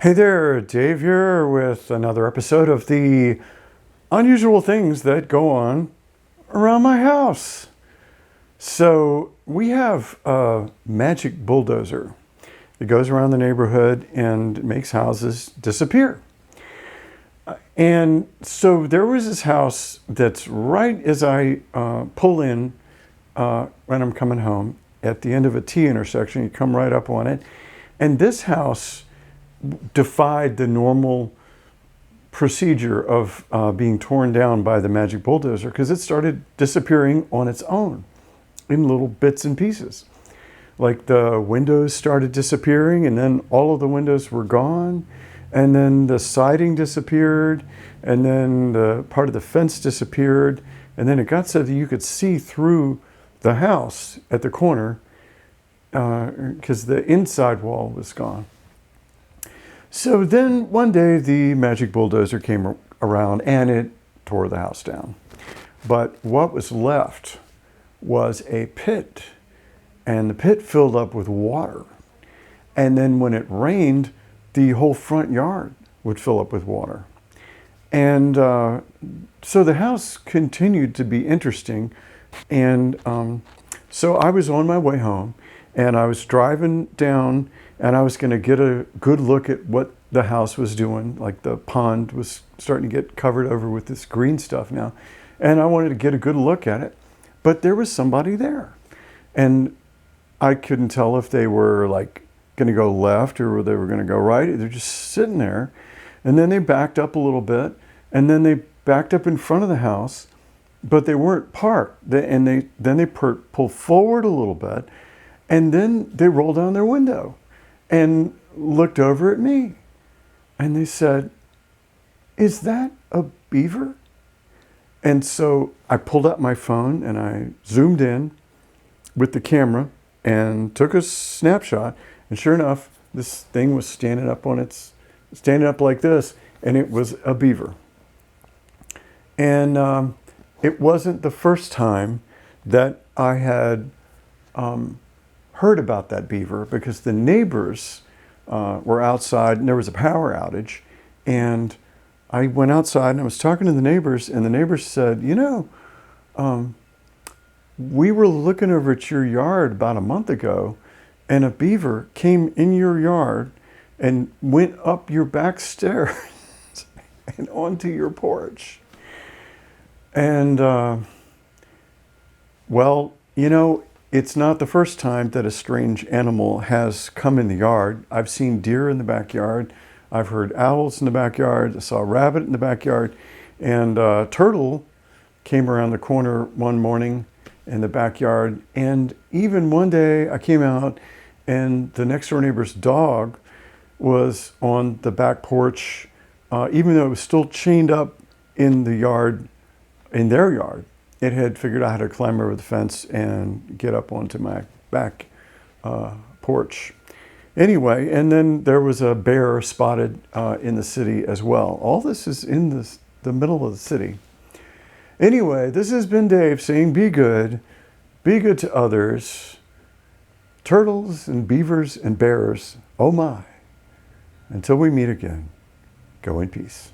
Hey there, Dave here with another episode of the unusual things that go on around my house. So we have a magic bulldozer. It goes around the neighborhood and makes houses disappear. And so there was this house that's right as I pull in when I'm coming home at the end of a T intersection. You come right up on it. And this house defied the normal procedure of being torn down by the magic bulldozer because it started disappearing on its own in little bits and pieces. Like the windows started disappearing, and then all of the windows were gone, and then the siding disappeared, and then the part of the fence disappeared, and then it got so that you could see through the house at the corner because the inside wall was gone. So then one day the magic bulldozer came around and it tore the house down. But what was left was a pit, and the pit filled up with water. And then when it rained, the whole front yard would fill up with water. And so the house continued to be interesting. And so I was on my way home, and I was driving down, and I was going to get a good look at what the house was doing. Like the pond was starting to get covered over with this green stuff now. And I wanted to get a good look at it. But there was somebody there. And I couldn't tell if they were like going to go left or they were going to go right. They're just sitting there. And then they backed up a little bit. And then they backed up in front of the house. But they weren't parked. Then they pulled forward a little bit. And then they rolled down their window and looked over at me. And they said, "Is that a beaver?" And so I pulled out my phone and I zoomed in with the camera and took a snapshot. And sure enough, this thing was standing up like this, and it was a beaver. And it wasn't the first time that I had heard about that beaver, because the neighbors were outside and there was a power outage, and I went outside and I was talking to the neighbors, and the neighbors said, we were looking over at your yard about a month ago, and a beaver came in your yard and went up your back stairs and onto your porch. And it's not the first time that a strange animal has come in the yard. I've seen deer in the backyard. I've heard owls in the backyard. I saw a rabbit in the backyard. And a turtle came around the corner one morning in the backyard. And even one day I came out and the next door neighbor's dog was on the back porch, even though it was still chained up in the yard, in their yard. It had figured out how to climb over the fence and get up onto my back porch. Anyway, and then there was a bear spotted in the city as well. All this is in the middle of the city. Anyway, this has been Dave saying be good to others. Turtles and beavers and bears, oh my. Until we meet again, go in peace.